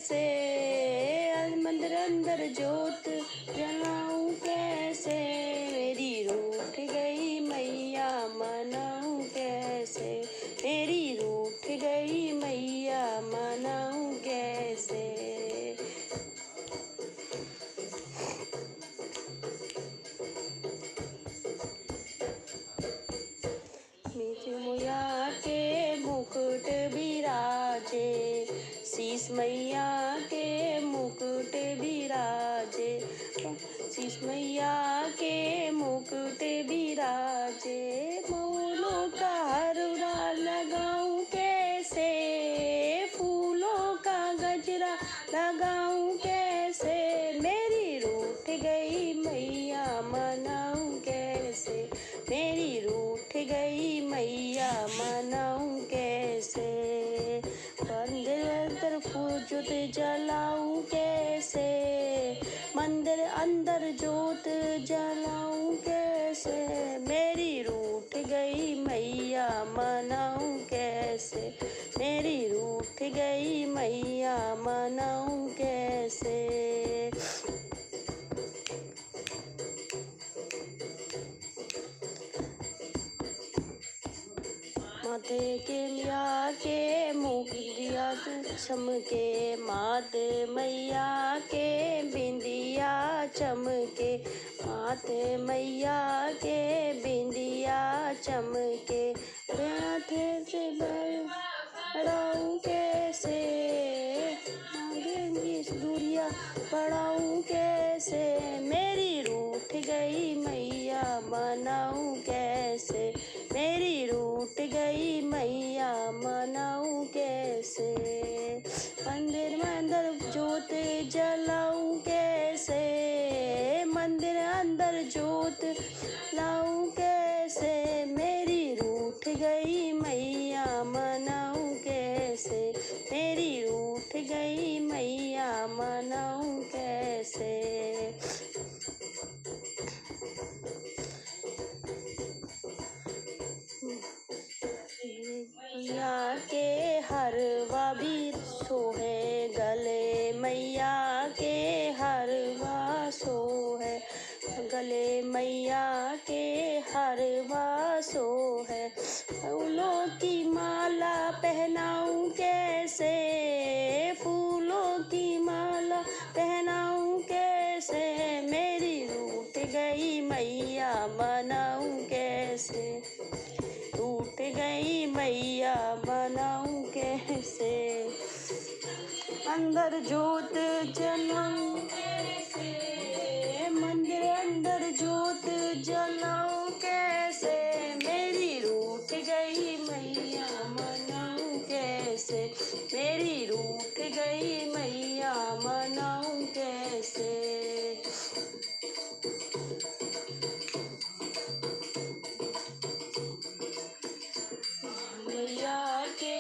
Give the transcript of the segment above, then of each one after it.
से मंदिर अंदर जोत जलाऊं कैसे, मेरी रूठ गई मैया मनाऊं कैसे, मेरी रूठ गई मैया मनाऊं कैसे। मैया के मुकुट बिराजे, शीश मैया के मुकुट बिराजे, शीश मैया के मुकुट बिराजे। फूलों का हार लगाऊं कैसे, फूलों का गजरा लगाऊं कैसे, मेरी रूठ गई मैया मनाऊं कैसे, मेरी रूठ गई मैया मनाऊं कैसे। मंदिर अंदर जोत जलाऊं कैसे, मंदिर अंदर जोत जलाऊं कैसे, मेरी रूठ गई मैया मनाऊं कैसे, मेरी रूठ गई मैया मनाऊं कैसे। माथे के मैया के मुखड़िया चमके, माथे मैया के बिंदिया चमके, माथे मैया के बिंदिया चमके। माथे से बढ़ाऊं कैसे, मांगेंगी दूरिया बढ़ाऊं कैसे, मेरी रूठ गई मैया मनाऊं कैसे, मेरी रूठ गई मैया मनाऊं कैसे। मंदिर में अंदर जोत जलाऊं कैसे, मंदिर अंदर जोत लाऊं कैसे, मेरी रूठ गई मैया मनाऊं कैसे, मेरी रूठ गई मैया मनाऊं कैसे। मैया के हरवा भी सोहे गले, मैया के हरवा सोहे गले, मैया के हरवा सोहे। फूलों की माला पहनाऊं कैसे, फूलों की माला पहनाऊं कैसे, मेरी रूठ गई मैया मनाऊं कैसे, रूठ गई मैया मनाऊं कैसे। अंदर जोत जलाऊं कैसे, मंदिर अंदर जोत जलाऊं कैसे, मेरी रूठ गई मैया मनाऊं कैसे, मेरी रूठ गई मैया मनाऊं कैसे। मैया के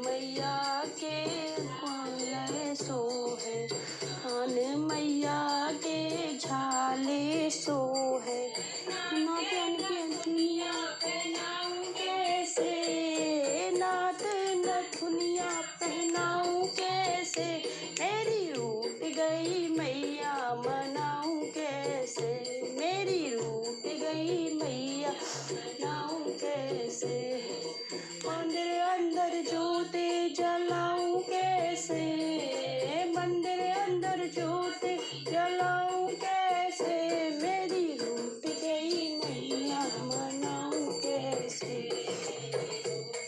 मैया के सोहे, खान मैया के झाले सोहे। नथुनिया पहनाऊं कैसे, नाथ नथुनिया पहनाऊं कैसे, मेरी रूठ गई मैया मनाऊं कैसे, मेरी रूठ गई मैया मनाऊं कैसे। मंदिर अंदर जोत जलाऊं कैसे, मंदिर अंदर जोत जलाऊं कैसे, मेरी रूठ गई मैया मनाऊं कैसे,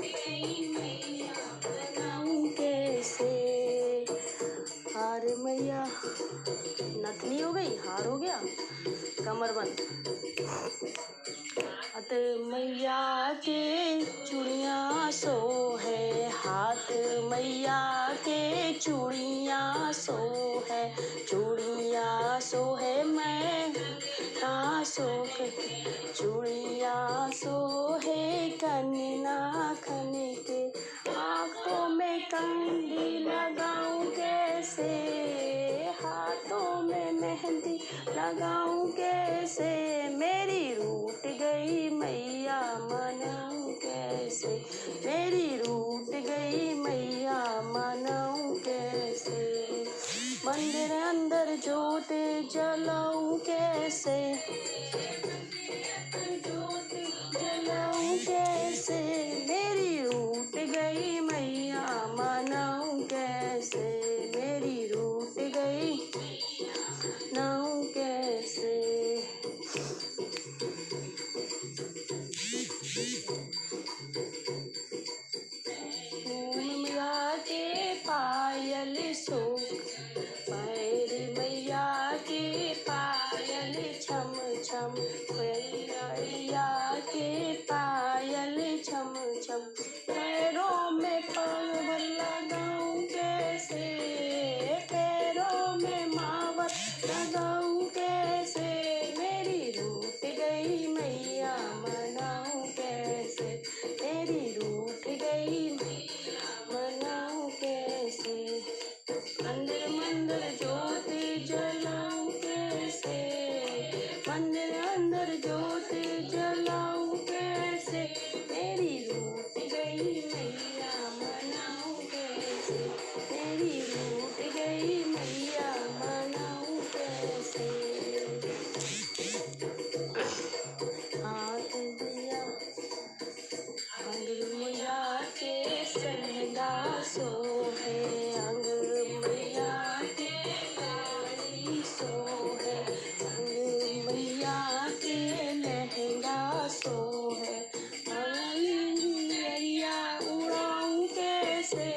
गई मैया मनाऊं कैसे। हार मैया नथनी हो गई, हार हो गया, कमरबंद। हाथ मैया के चूड़ियाँ सो है, हाथ मैया के चूड़ियाँ सो है, चूड़ियाँ सो है, मैं ना सो चूड़ियाँ सो है, कन्ना खन के। आँखों में कंघी लगाऊं कैसे, हाथों में मेहंदी लगाऊं कैसे, मेरी रूठ गई मैया मनाऊं कैसे, मेरी रूठ गई लहंगा सोहे, अंग मैया के गाड़ी सोहे, अंग मैया के लहंगा सोहे। अंगरिया उड़ाऊं कैसे,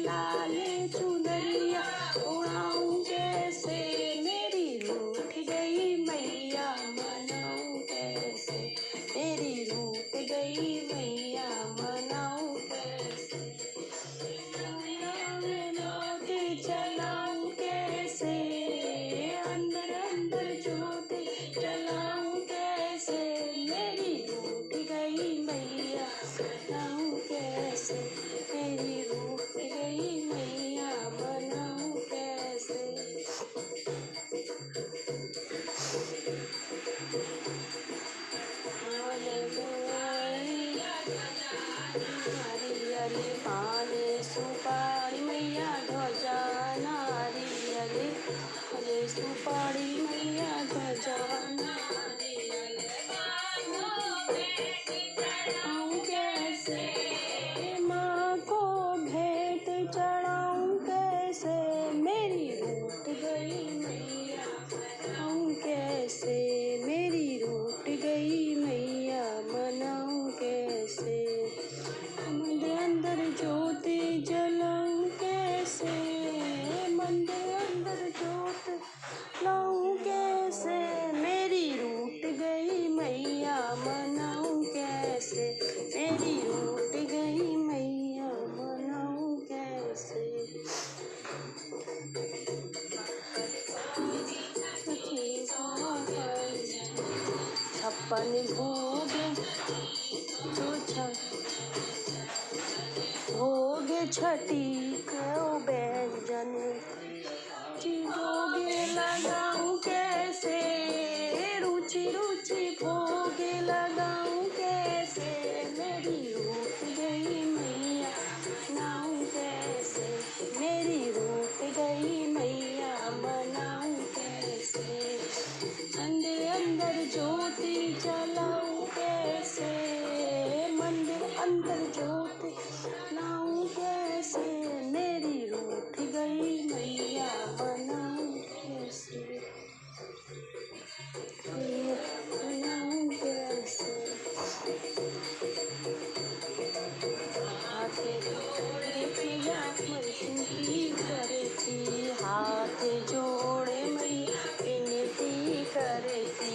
लाल चुनरिया उड़ाऊं कैसे, मेरी रूठ गई मैया मनाऊं कैसे, मेरी रूठ गई मैया मनाऊं कैसे। मोती जलाऊं कैसे, अंदर अंदर ज्योति जलाऊं कैसे, मेरी रूठ गई मैया मनाऊं कैसे, मेरी रूठ गई मैया मनाऊं कैसे। हरियरी पाने सुपारी मैया ध्वजा नारियली, हरे सुपारी मैया ध्वजा चढ़ाऊं कैसे, माँ को भेंट चढ़ाऊं कैसे, मेरी रूठ गई मैया मनाऊं कैसे, मेरी रूठ गई मैया मनाऊं कैसे। मंदिर अंदर ज्योति जलाऊं कैसे, मंदिर अंदर ज्योति जलाऊं कैसे, मेरी रूठ गई मैया मनाऊं कैसे, मेरी रूठ गई मैया मनाऊं कैसे। छप्पन भोग भोग छठी को व्यंजन, भोगे लगाऊं कैसे, रुचि रुचि भोग लगाऊं कैसे, मेरी रूठ गई मैया मनाऊं कैसे, मेरी रूठ गई मैया मनाऊं कैसे। मंदिर अंदर ज्योति जलाऊं कैसे, मंदिर अंदर ज्योति जलाऊं कैसे, मेरी रूठ गई मैया मनाऊं कैसे, मनाऊं कैसे। हाथ जोड़े मैया विनती करती, हाथ जोड़े मैया विनती करती,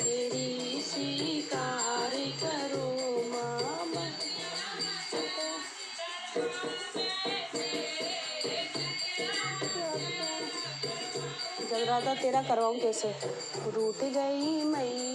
मेरी स्वीकार करो माँ। जगराता तेरा करवाऊं कैसे, रूठ गई मैया